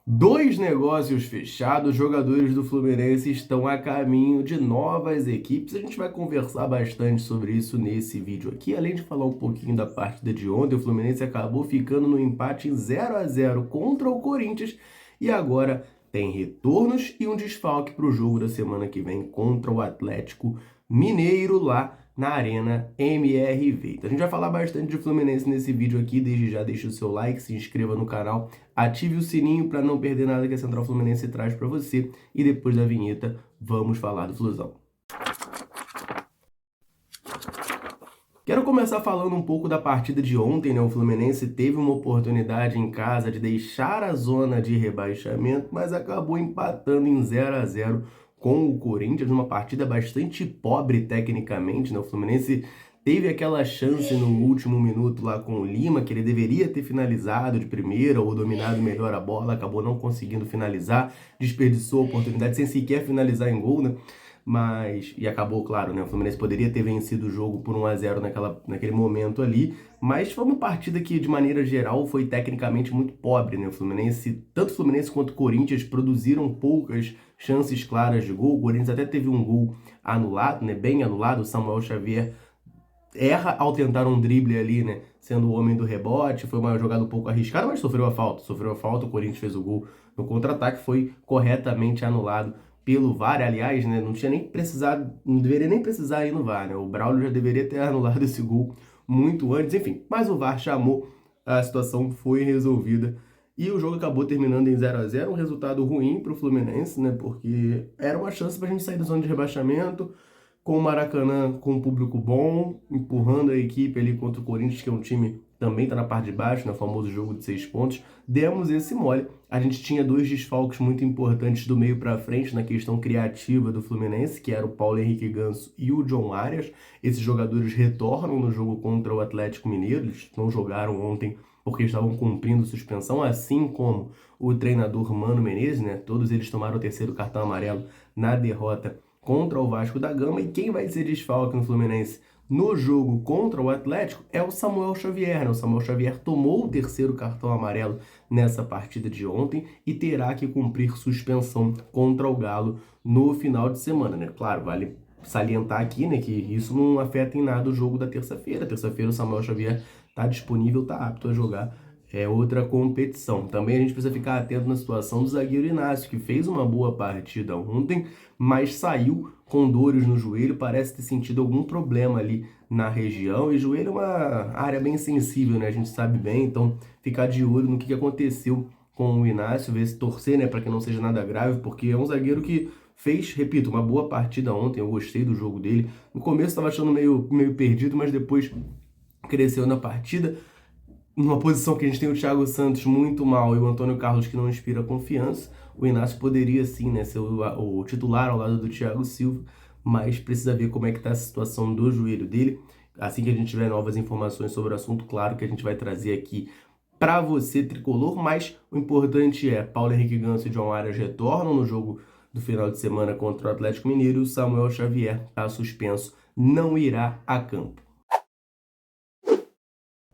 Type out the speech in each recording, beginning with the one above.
Dois negócios fechados, jogadores do Fluminense estão a caminho de novas equipes. A gente vai conversar bastante sobre isso nesse vídeo aqui, além de falar um pouquinho da partida de ontem. O Fluminense acabou ficando no empate em 0-0 contra o Corinthians e agora tem retornos e um desfalque para o jogo da semana que vem contra o Atlético Mineiro lá na Arena MRV. Então a gente vai falar bastante de Fluminense nesse vídeo aqui. Desde já deixa o seu like, se inscreva no canal, ative o sininho para não perder nada que a Central Fluminense traz para você. E depois da vinheta, vamos falar do Flusão. Quero começar falando um pouco da partida de ontem, né? O Fluminense teve uma oportunidade em casa de deixar a zona de rebaixamento, mas acabou empatando em 0-0 com o Corinthians, uma partida bastante pobre tecnicamente, né? O Fluminense teve aquela chance no último minuto lá com o Lima, que ele deveria ter finalizado de primeira ou dominado melhor a bola, acabou não conseguindo finalizar, desperdiçou a oportunidade sem sequer finalizar em gol, né? E acabou, claro, né? O Fluminense poderia ter vencido o jogo por 1-0 naquele momento ali, mas foi uma partida que, de maneira geral, foi tecnicamente muito pobre, né? Tanto o Fluminense quanto o Corinthians produziram poucas chances claras de gol. O Corinthians até teve um gol anulado, né? Bem anulado. O Samuel Xavier erra ao tentar um drible ali, né? Sendo o homem do rebote, foi uma jogada um pouco arriscada, mas sofreu a falta. Sofreu a falta, o Corinthians fez o gol no contra-ataque, foi corretamente anulado pelo VAR. Aliás, né? Não deveria nem precisar ir no VAR, né? O Braulio já deveria ter anulado esse gol muito antes, enfim. Mas o VAR chamou, a situação foi resolvida. E o jogo acabou terminando em 0-0, um resultado ruim para o Fluminense, né? Porque era uma chance para a gente sair da zona de rebaixamento com o Maracanã com um público bom, empurrando a equipe ali contra o Corinthians, que é um time que também está na parte de baixo, no famoso jogo de 6 pontos. Demos esse mole. A gente tinha dois desfalques muito importantes do meio para frente na questão criativa do Fluminense, que era o Paulo Henrique Ganso e o John Arias. Esses jogadores retornam no jogo contra o Atlético Mineiro. Eles não jogaram ontem porque estavam cumprindo suspensão, assim como o treinador Mano Menezes, né? Todos eles tomaram o terceiro cartão amarelo na derrota contra o Vasco da Gama. E quem vai ser desfalque no Fluminense no jogo contra o Atlético é o Samuel Xavier, né? O Samuel Xavier tomou o terceiro cartão amarelo nessa partida de ontem e terá que cumprir suspensão contra o Galo no final de semana, né? Claro, vale salientar aqui, né, que isso não afeta em nada o jogo da terça-feira. Terça-feira o Samuel Xavier está disponível, está apto a jogar outra competição. Também a gente precisa ficar atento na situação do zagueiro Inácio, que fez uma boa partida ontem, mas saiu com dores no joelho, parece ter sentido algum problema ali na região, e joelho é uma área bem sensível, né? A gente sabe bem, então ficar de olho no que aconteceu com o Inácio, ver se torcer, né, para que não seja nada grave, porque é um zagueiro que fez, repito, uma boa partida ontem, eu gostei do jogo dele. No começo estava achando meio perdido, mas depois cresceu na partida. Numa posição que a gente tem o Thiago Santos muito mal e o Antônio Carlos que não inspira confiança, o Inácio poderia sim, né, ser o titular ao lado do Thiago Silva, mas precisa ver como é que está a situação do joelho dele. Assim que a gente tiver novas informações sobre o assunto, claro que a gente vai trazer aqui para você, tricolor, mas o importante é Paulo Henrique Ganso e John Arias retornam no jogo do final de semana contra o Atlético Mineiro e o Samuel Xavier está suspenso, não irá a campo.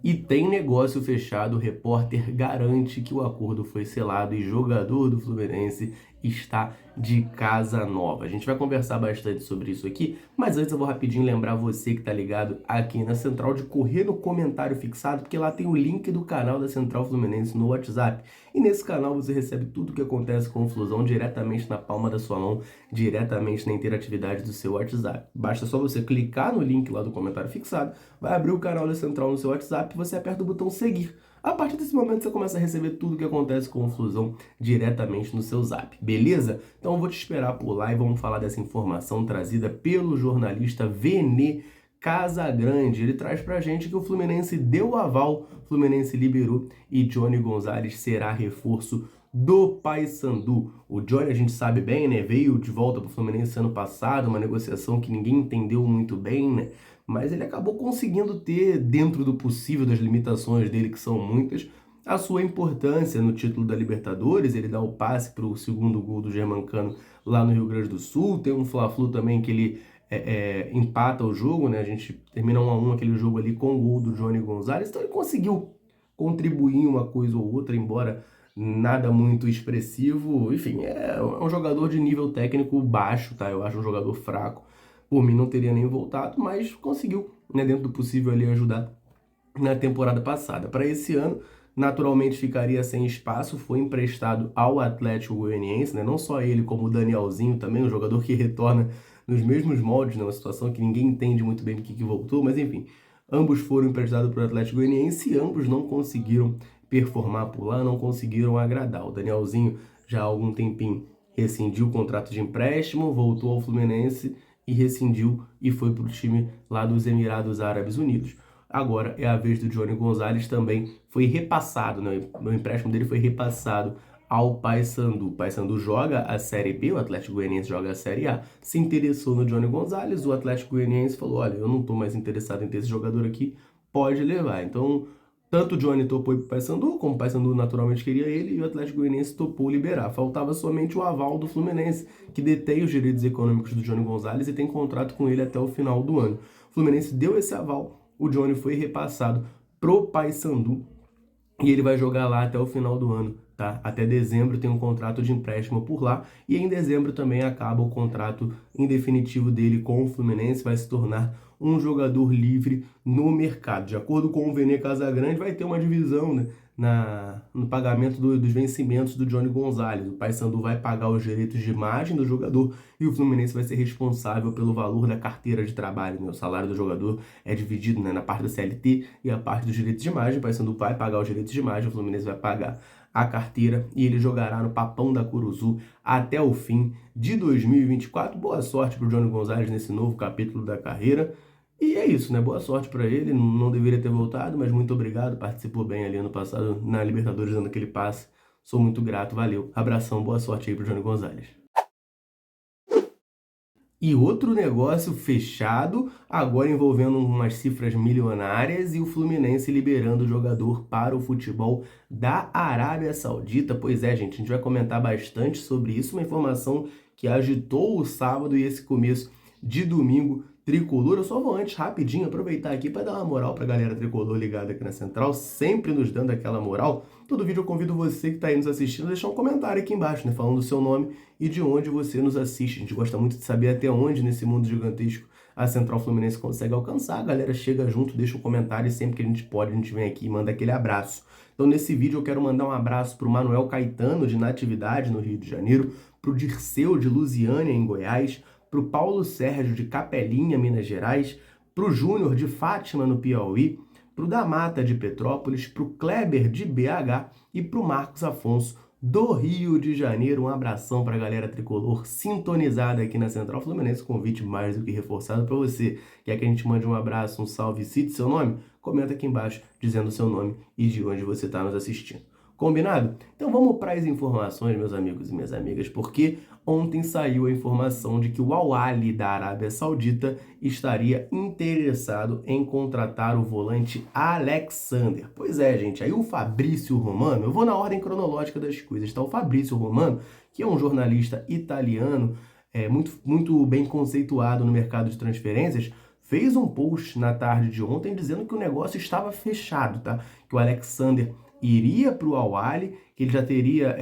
E tem negócio fechado, o repórter garante que o acordo foi selado e jogador do Fluminense está de casa nova. A gente vai conversar bastante sobre isso aqui, mas antes eu vou rapidinho lembrar você que tá ligado aqui na Central de correr no comentário fixado, porque lá tem o link do canal da Central Fluminense no WhatsApp. E nesse canal você recebe tudo o que acontece com o Flusão diretamente na palma da sua mão, diretamente na interatividade do seu WhatsApp. Basta só você clicar no link lá do comentário fixado, vai abrir o canal da Central no seu WhatsApp e você aperta o botão seguir. A partir desse momento você começa a receber tudo o que acontece com o Flusão diretamente no seu zap, beleza? Então eu vou te esperar por lá e vamos falar dessa informação trazida pelo jornalista Vene Casagrande. Ele traz pra gente que o Fluminense deu o aval, o Fluminense liberou e Johnny Gonzalez será reforço do Paysandu. O Johnny, a gente sabe bem, né? Veio de volta pro Fluminense ano passado, uma negociação que ninguém entendeu muito bem, né? Mas ele acabou conseguindo ter, dentro do possível, das limitações dele, que são muitas, a sua importância no título da Libertadores. Ele dá o passe para o segundo gol do Germancano lá no Rio Grande do Sul. Tem um Fla-Flu também que ele empata o jogo, né? A gente termina 1-1 aquele jogo ali com o gol do Johnny Gonzalez. Então ele conseguiu contribuir em uma coisa ou outra, embora nada muito expressivo, enfim, é um jogador de nível técnico baixo, tá? Eu acho um jogador fraco. Por mim não teria nem voltado, mas conseguiu, né, dentro do possível ali ajudar na temporada passada. Para esse ano, naturalmente ficaria sem espaço, foi emprestado ao Atlético Goianiense, né? Não só ele, como o Danielzinho também, um jogador que retorna nos mesmos moldes, né? Uma situação que ninguém entende muito bem porque que voltou, mas enfim, ambos foram emprestados para o Atlético Goianiense e ambos não conseguiram performar por lá, não conseguiram agradar. O Danielzinho já há algum tempinho rescindiu o contrato de empréstimo, voltou ao Fluminense e rescindiu e foi para o time lá dos Emirados Árabes Unidos. Agora é a vez do Johnny Gonzalez, também foi repassado, né? O empréstimo dele foi repassado ao Paysandu. O Paysandu joga a Série B, o Atlético Goianiense joga a Série A, se interessou no Johnny Gonzalez, o Atlético Goianiense falou, olha, eu não estou mais interessado em ter esse jogador aqui, pode levar. Então, tanto o Johnny topou ir para o Paysandu, como o Paysandu naturalmente queria ele, e o Atlético Goianiense topou liberar. Faltava somente o aval do Fluminense, que detém os direitos econômicos do Johnny Gonzalez e tem contrato com ele até o final do ano. O Fluminense deu esse aval, o Johnny foi repassado pro Paysandu e ele vai jogar lá até o final do ano, tá? Até dezembro tem um contrato de empréstimo por lá e em dezembro também acaba o contrato em definitivo dele com o Fluminense, vai se tornar um jogador livre no mercado. De acordo com o Vene Casagrande, vai ter uma divisão, né, no pagamento dos vencimentos do Johnny Gonzalez. O Paysandu vai pagar os direitos de imagem do jogador e o Fluminense vai ser responsável pelo valor da carteira de trabalho, né? O salário do jogador é dividido, né, na parte da CLT e a parte dos direitos de imagem. O Paysandu vai pagar os direitos de imagem, o Fluminense vai pagar a carteira e ele jogará no Papão da Curuzu até o fim de 2024. Boa sorte para o Johnny Gonzalez nesse novo capítulo da carreira. E é isso, né? Boa sorte para ele. Não deveria ter voltado, mas muito obrigado. Participou bem ali ano passado na Libertadores, dando aquele passe. Sou muito grato, valeu. Abração, boa sorte aí pro Johnny Gonzalez. E outro negócio fechado, agora envolvendo umas cifras milionárias e o Fluminense liberando o jogador para o futebol da Arábia Saudita. Pois é, gente, a gente vai comentar bastante sobre isso, uma informação que agitou o sábado e esse começo de domingo tricolor. Eu só vou antes, rapidinho, aproveitar aqui para dar uma moral para a galera tricolor ligada aqui na Central, sempre nos dando aquela moral. Todo vídeo eu convido você que está aí nos assistindo a deixar um comentário aqui embaixo, né, falando o seu nome e de onde você nos assiste. A gente gosta muito de saber até onde nesse mundo gigantesco a Central Fluminense consegue alcançar. A galera chega junto, deixa um comentário e sempre que a gente pode, a gente vem aqui e manda aquele abraço. Então nesse vídeo eu quero mandar um abraço para o Manuel Caetano, de Natividade, no Rio de Janeiro, para o Dirceu, de Lusiânia, em Goiás, para o Paulo Sérgio, de Capelinha, Minas Gerais, para o Júnior, de Fátima, no Piauí, para o da Mata, de Petrópolis, para o Kleber, de BH e para o Marcos Afonso, do Rio de Janeiro. Um abração para a galera tricolor sintonizada aqui na Central Fluminense. Convite mais do que reforçado para você. Quer que a gente mande um abraço, um salve, cite seu nome? Comenta aqui embaixo dizendo o seu nome e de onde você está nos assistindo. Combinado? Então vamos para as informações, meus amigos e minhas amigas, porque ontem saiu a informação de que o Al Ahly da Arábia Saudita estaria interessado em contratar o volante Alexander. Pois é, gente, aí o Fabrício Romano, eu vou na ordem cronológica das coisas, tá? O Fabrício Romano, que é um jornalista italiano, muito bem conceituado no mercado de transferências, fez um post na tarde de ontem dizendo que o negócio estava fechado, tá? Que o Alexander iria para o Al Ahly, que ele já teria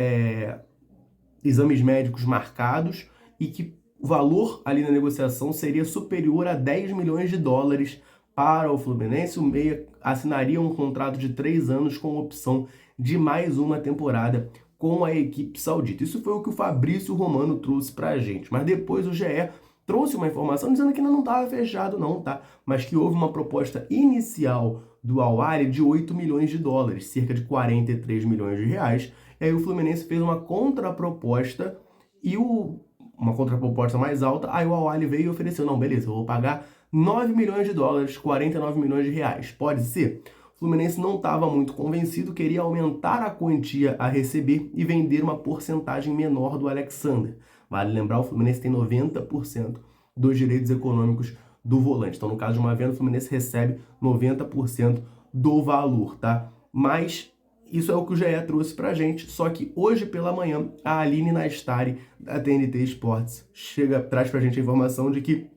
exames médicos marcados e que o valor ali na negociação seria superior a 10 milhões de dólares para o Fluminense. O meia assinaria um contrato de 3 anos com opção de mais uma temporada com a equipe saudita. Isso foi o que o Fabrício Romano trouxe para a gente. Mas depois o GE trouxe uma informação dizendo que ainda não estava fechado não, tá? Mas que houve uma proposta inicial do Al Ahly de 8 milhões de dólares, cerca de 43 milhões de reais. E aí o Fluminense fez uma contraproposta e uma contraproposta mais alta. Aí o Al Ahly veio e ofereceu, não, beleza, eu vou pagar 9 milhões de dólares, 49 milhões de reais. Pode ser? O Fluminense não estava muito convencido, queria aumentar a quantia a receber e vender uma porcentagem menor do Alexander. Vale lembrar, o Fluminense tem 90% dos direitos econômicos do volante. Então, no caso de uma venda, o Fluminense recebe 90% do valor, tá? Mas isso é o que o GE trouxe pra gente, só que hoje pela manhã, a Aline Nastari, da TNT Esportes, traz pra gente a informação de que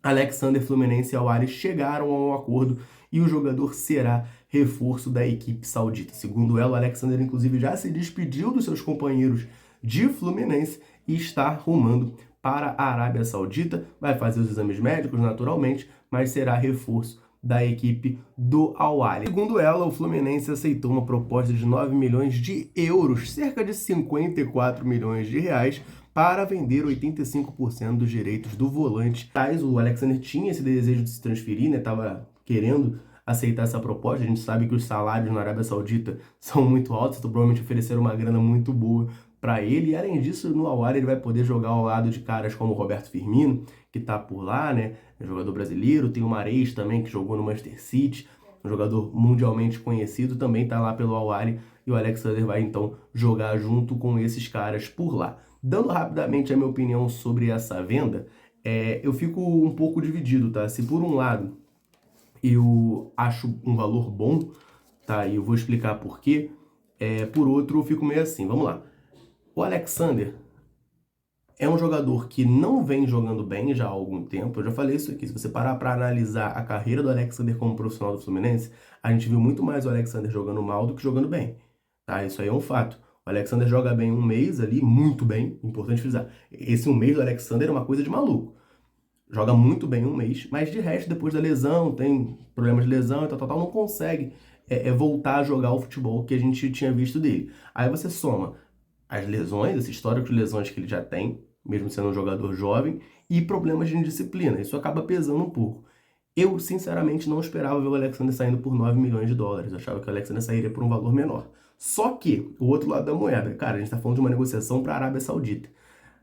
Alexander, Fluminense e Al Ahly chegaram a um acordo e o jogador será reforço da equipe saudita. Segundo ela, o Alexander, inclusive, já se despediu dos seus companheiros de Fluminense e está rumando para a Arábia Saudita. Vai fazer os exames médicos, naturalmente, mas será reforço da equipe do Al Ahly. Segundo ela, o Fluminense aceitou uma proposta de 9 milhões de euros, cerca de 54 milhões de reais, para vender 85% dos direitos do volante. Mas o Alexander tinha esse desejo de se transferir, né? Tava querendo aceitar essa proposta. A gente sabe que os salários na Arábia Saudita são muito altos, então provavelmente ofereceram uma grana muito boa para ele. E além disso, no Al Ahly ele vai poder jogar ao lado de caras como o Roberto Firmino, que tá por lá, né? É jogador brasileiro. Tem o Mahrez também, que jogou no Manchester City, um jogador mundialmente conhecido, também tá lá pelo Al Ahly. E o Alexander vai então jogar junto com esses caras por lá. Dando rapidamente a minha opinião sobre essa venda, eu fico um pouco dividido, tá? Se por um lado eu acho um valor bom, tá? E eu vou explicar por quê. Por outro, eu fico meio assim, vamos lá. O Alexander é um jogador que não vem jogando bem já há algum tempo. Eu já falei isso aqui. Se você parar para analisar a carreira do Alexander como profissional do Fluminense, a gente viu muito mais o Alexander jogando mal do que jogando bem, tá? Isso aí é um fato. O Alexander joga bem um mês ali, muito bem, importante frisar. Esse um mês do Alexander é uma coisa de maluco. Joga muito bem um mês, mas de resto, depois da lesão, tem problemas de lesão e tal, não consegue voltar a jogar o futebol que a gente tinha visto dele. Aí você soma as lesões, esse histórico de lesões que ele já tem, mesmo sendo um jogador jovem, e problemas de indisciplina. Isso acaba pesando um pouco. Eu, sinceramente, não esperava ver o Alexander saindo por 9 milhões de dólares. Eu achava que o Alexander sairia por um valor menor. Só que, o outro lado da moeda, cara, a gente tá falando de uma negociação para a Arábia Saudita.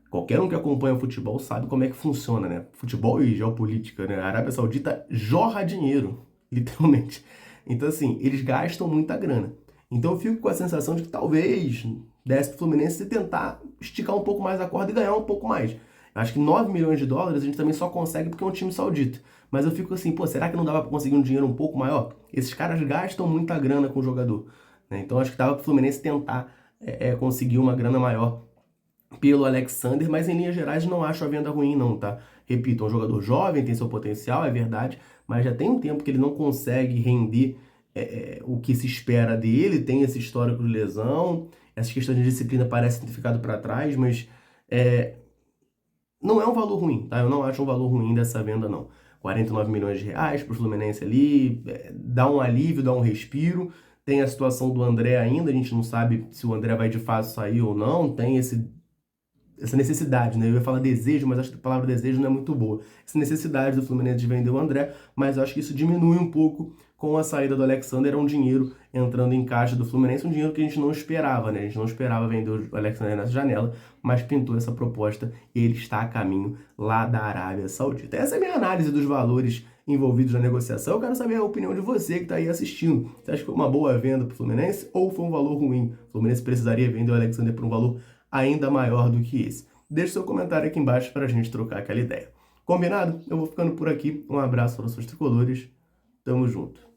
Qualquer um que acompanha o futebol sabe como é que funciona, né? Futebol e geopolítica, né? A Arábia Saudita jorra dinheiro, literalmente. Então, assim, eles gastam muita grana. Então eu fico com a sensação de que talvez desse pro Fluminense tentar esticar um pouco mais a corda e ganhar um pouco mais. Eu acho que 9 milhões de dólares a gente também só consegue porque é um time saudita. Mas eu fico assim, pô, será que não dava para conseguir um dinheiro um pouco maior? Esses caras gastam muita grana com o jogador, né? Então acho que dava pro Fluminense tentar conseguir uma grana maior pelo Alexander, mas em linhas gerais não acho a venda ruim não, tá? Repito, é um jogador jovem, tem seu potencial, é verdade, mas já tem um tempo que ele não consegue render o que se espera dele, tem esse histórico de lesão, essas questões de disciplina parecem ter ficado para trás, mas não é um valor ruim, tá? Eu não acho um valor ruim dessa venda, não. 49 milhões de reais pro Fluminense ali, dá um alívio, dá um respiro. Tem a situação do André ainda, a gente não sabe se o André vai de fato sair ou não, tem essa necessidade, né? Eu ia falar desejo, mas acho que a palavra desejo não é muito boa. Essa necessidade do Fluminense de vender o André, mas eu acho que isso diminui um pouco com a saída do Alexander. É um dinheiro entrando em caixa do Fluminense, um dinheiro que a gente não esperava, né? A gente não esperava vender o Alexander nessa janela, mas pintou essa proposta e ele está a caminho lá da Arábia Saudita. Essa é a minha análise dos valores envolvidos na negociação. Eu quero saber a opinião de você que está aí assistindo. Você acha que foi uma boa venda para o Fluminense ou foi um valor ruim? O Fluminense precisaria vender o Alexander por um valor ainda maior do que esse? Deixe seu comentário aqui embaixo para a gente trocar aquela ideia. Combinado? Eu vou ficando por aqui. Um abraço para os seus tricolores. Tamo junto.